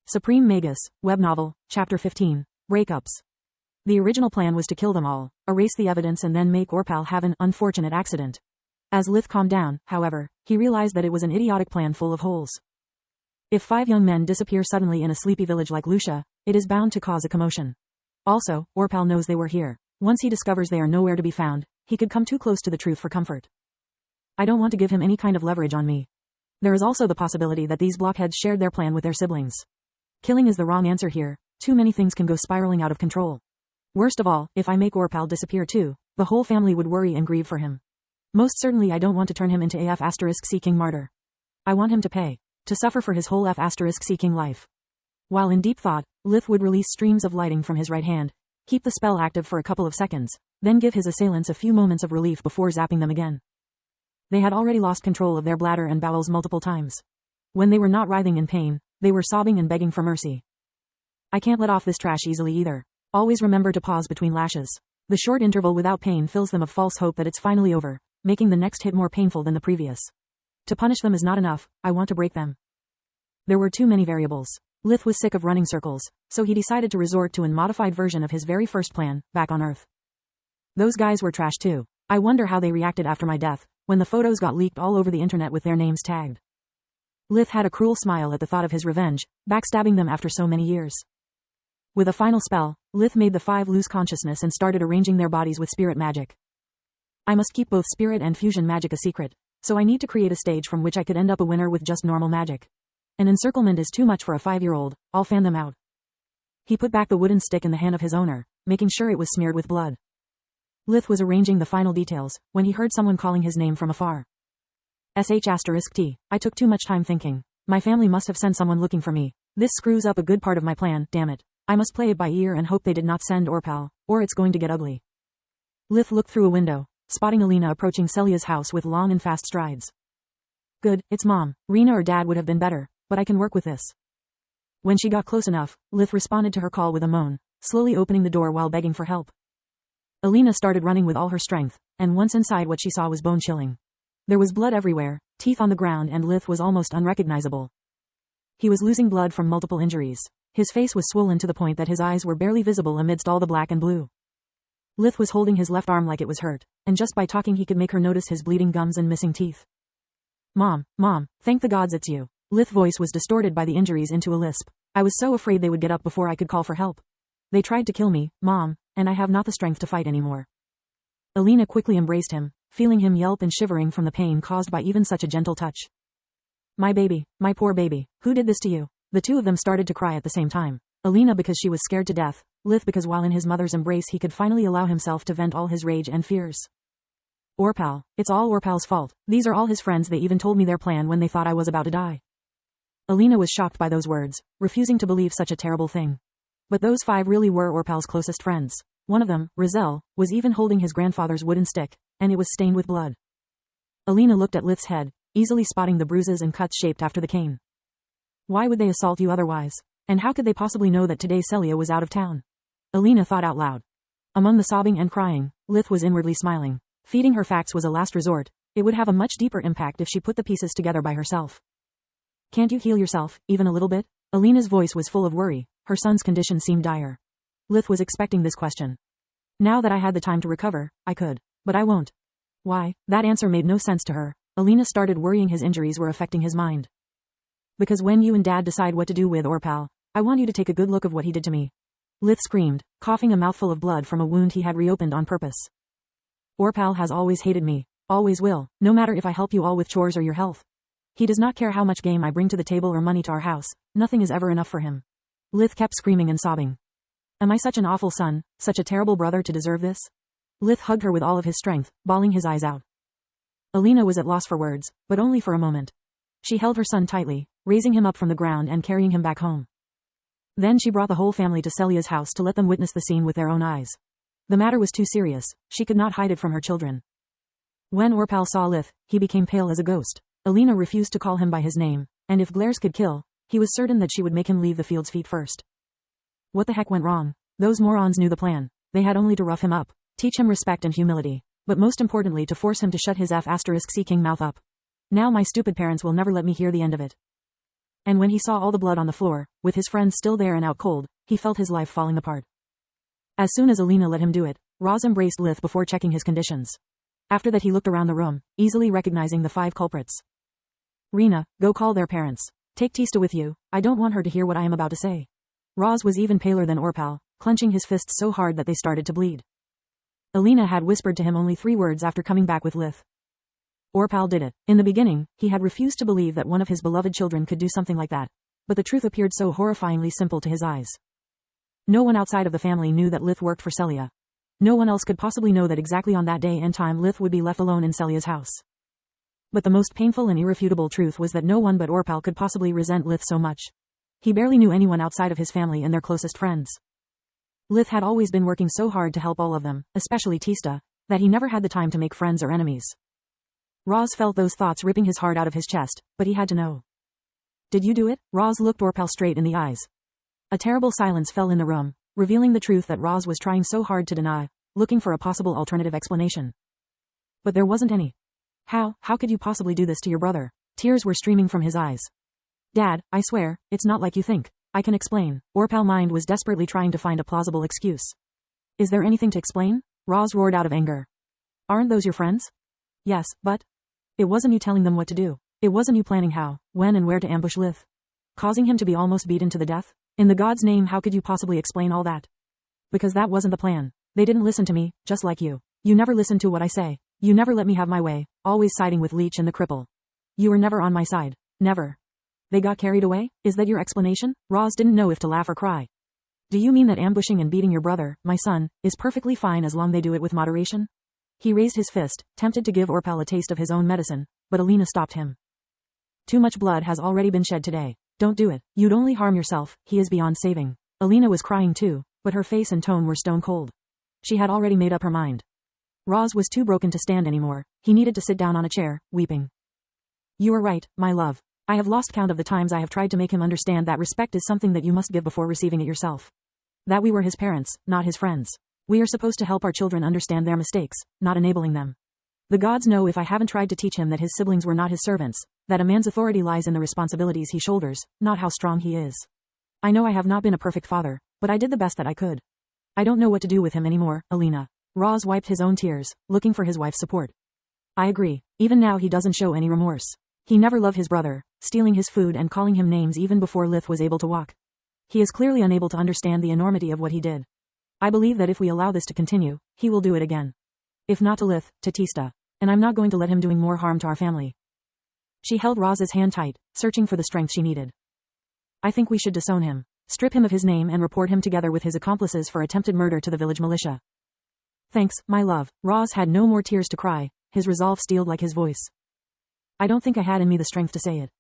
Supreme Magus, web novel, Chapter 15, Breakups. The original plan was to kill them all, erase the evidence and then make Orpal have an unfortunate accident. As Lith calmed down, however, he realized that it was an idiotic plan full of holes. If 5 young men disappear suddenly in a sleepy village like Lucia, it is bound to cause a commotion. Also, Orpal knows they were here. Once he discovers they are nowhere to be found, he could come too close to the truth for comfort. I don't want to give him any kind of leverage on me. There is also the possibility that these blockheads shared their plan with their siblings. Killing is the wrong answer here. Too many things can go spiraling out of control. Worst of all, if I make Orpal disappear too, the whole family would worry and grieve for him. Most certainly I don't want to turn him into a F***-seeking martyr. I want him to pay. To suffer for his whole F***-seeking life. While in deep thought, Lith would release streams of lighting from his right hand, keep the spell active for a couple of seconds, then give his assailants a few moments of relief before zapping them again. They had already lost control of their bladder and bowels multiple times. When they were not writhing in pain, they were sobbing and begging for mercy. I can't let off this trash easily either. Always remember to pause between lashes. The short interval without pain fills them of false hope that it's finally over, making the next hit more painful than the previous. To punish them is not enough, I want to break them. There were too many variables. Lith was sick of running circles, so he decided to resort to a modified version of his very first plan, back on Earth. Those guys were trash too. I wonder how they reacted after my death, when the photos got leaked all over the internet with their names tagged. Lith had a cruel smile at the thought of his revenge, backstabbing them after so many years. With a final spell, Lith made the 5 lose consciousness and started arranging their bodies with spirit magic. I must keep both spirit and fusion magic a secret, so I need to create a stage from which I could end up a winner with just normal magic. An encirclement is too much for a 5-year-old, I'll fan them out. He put back the wooden stick in the hand of his owner, making sure it was smeared with blood. Lith was arranging the final details, when he heard someone calling his name from afar. *T. I took too much time thinking. My family must have sent someone looking for me. This screws up a good part of my plan, damn it. I must play it by ear and hope they did not send Orpal, or it's going to get ugly. Lith looked through a window, spotting Alina approaching Celia's house with long and fast strides. Good, it's Mom. Rena or Dad would have been better, but I can work with this. When she got close enough, Lith responded to her call with a moan, slowly opening the door while begging for help. Alina started running with all her strength, and once inside what she saw was bone-chilling. There was blood everywhere, teeth on the ground and Lith was almost unrecognizable. He was losing blood from multiple injuries. His face was swollen to the point that his eyes were barely visible amidst all the black and blue. Lith was holding his left arm like it was hurt, and just by talking he could make her notice his bleeding gums and missing teeth. Mom, thank the gods it's you. Lith's voice was distorted by the injuries into a lisp. I was so afraid they would get up before I could call for help. They tried to kill me, Mom, and I have not the strength to fight anymore. Alina quickly embraced him, feeling him yelp and shivering from the pain caused by even such a gentle touch. My baby, my poor baby, who did this to you? The two of them started to cry at the same time. Alina because she was scared to death, Lith because while in his mother's embrace he could finally allow himself to vent all his rage and fears. Orpal, it's all Orpal's fault. These are all his friends, they even told me their plan when they thought I was about to die. Alina was shocked by those words, refusing to believe such a terrible thing. But those 5 really were Orpal's closest friends. One of them, Rizal, was even holding his grandfather's wooden stick, and it was stained with blood. Alina looked at Lith's head, easily spotting the bruises and cuts shaped after the cane. Why would they assault you otherwise? And how could they possibly know that today Celia was out of town? Alina thought out loud. Among the sobbing and crying, Lith was inwardly smiling. Feeding her facts was a last resort. It would have a much deeper impact if she put the pieces together by herself. Can't you heal yourself, even a little bit? Alina's voice was full of worry. Her son's condition seemed dire. Lith was expecting this question. Now that I had the time to recover, I could. But I won't. Why? That answer made no sense to her. Alina started worrying his injuries were affecting his mind. Because when you and Dad decide what to do with Orpal, I want you to take a good look of what he did to me. Lith screamed, coughing a mouthful of blood from a wound he had reopened on purpose. Orpal has always hated me. Always will, no matter if I help you all with chores or your health. He does not care how much game I bring to the table or money to our house. Nothing is ever enough for him. Lith kept screaming and sobbing. Am I such an awful son, such a terrible brother to deserve this? Lith hugged her with all of his strength, bawling his eyes out. Alina was at loss for words, but only for a moment. She held her son tightly, raising him up from the ground and carrying him back home. Then she brought the whole family to Celia's house to let them witness the scene with their own eyes. The matter was too serious, she could not hide it from her children. When Orpal saw Lith, he became pale as a ghost. Alina refused to call him by his name, and if glares could kill, he was certain that she would make him leave the field's feet first. What the heck went wrong? Those morons knew the plan. They had only to rough him up, teach him respect and humility, but most importantly to force him to shut his F***-seeking mouth up. Now my stupid parents will never let me hear the end of it. And when he saw all the blood on the floor, with his friends still there and out cold, he felt his life falling apart. As soon as Alina let him do it, Roz embraced Lith before checking his conditions. After that he looked around the room, easily recognizing the 5 culprits. Rena, go call their parents. Take Tista with you, I don't want her to hear what I am about to say. Roz was even paler than Orpal, clenching his fists so hard that they started to bleed. Alina had whispered to him only 3 words after coming back with Lith. Orpal did it. In the beginning, he had refused to believe that one of his beloved children could do something like that. But the truth appeared so horrifyingly simple to his eyes. No one outside of the family knew that Lith worked for Celia. No one else could possibly know that exactly on that day and time Lith would be left alone in Celia's house. But the most painful and irrefutable truth was that no one but Orpal could possibly resent Lith so much. He barely knew anyone outside of his family and their closest friends. Lith had always been working so hard to help all of them, especially Tista, that he never had the time to make friends or enemies. Roz felt those thoughts ripping his heart out of his chest, but he had to know. Did you do it? Roz looked Orpal straight in the eyes. A terrible silence fell in the room, revealing the truth that Roz was trying so hard to deny, looking for a possible alternative explanation. But there wasn't any. How could you possibly do this to your brother? Tears were streaming from his eyes. Dad, I swear, it's not like you think. I can explain. Orpal's mind was desperately trying to find a plausible excuse. Is there anything to explain? Roz roared out of anger. Aren't those your friends? Yes, but it wasn't you telling them what to do. It wasn't you planning how, when and where to ambush Lith. Causing him to be almost beaten to the death? In the God's name, how could you possibly explain all that? Because that wasn't the plan. They didn't listen to me, just like you. You never listened to what I say. You never let me have my way, always siding with Leech and the cripple. You were never on my side. Never. They got carried away? Is that your explanation? Roz didn't know if to laugh or cry. Do you mean that ambushing and beating your brother, my son, is perfectly fine as long they do it with moderation? He raised his fist, tempted to give Orpal a taste of his own medicine, but Alina stopped him. Too much blood has already been shed today. Don't do it. You'd only harm yourself. He is beyond saving. Alina was crying too, but her face and tone were stone cold. She had already made up her mind. Roz was too broken to stand anymore. He needed to sit down on a chair, weeping. You are right, my love. I have lost count of the times I have tried to make him understand that respect is something that you must give before receiving it yourself. That we were his parents, not his friends. We are supposed to help our children understand their mistakes, not enabling them. The gods know if I haven't tried to teach him that his siblings were not his servants, that a man's authority lies in the responsibilities he shoulders, not how strong he is. I know I have not been a perfect father, but I did the best that I could. I don't know what to do with him anymore, Alina. Roz wiped his own tears, looking for his wife's support. I agree. Even now he doesn't show any remorse. He never loved his brother, stealing his food and calling him names even before Lith was able to walk. He is clearly unable to understand the enormity of what he did. I believe that if we allow this to continue, he will do it again. If not to Lith, to Tista. And I'm not going to let him doing more harm to our family. She held Roz's hand tight, searching for the strength she needed. I think we should disown him, strip him of his name and report him together with his accomplices for attempted murder to the village militia. Thanks, my love. Roz had no more tears to cry, his resolve steeled like his voice. I don't think I had in me the strength to say it.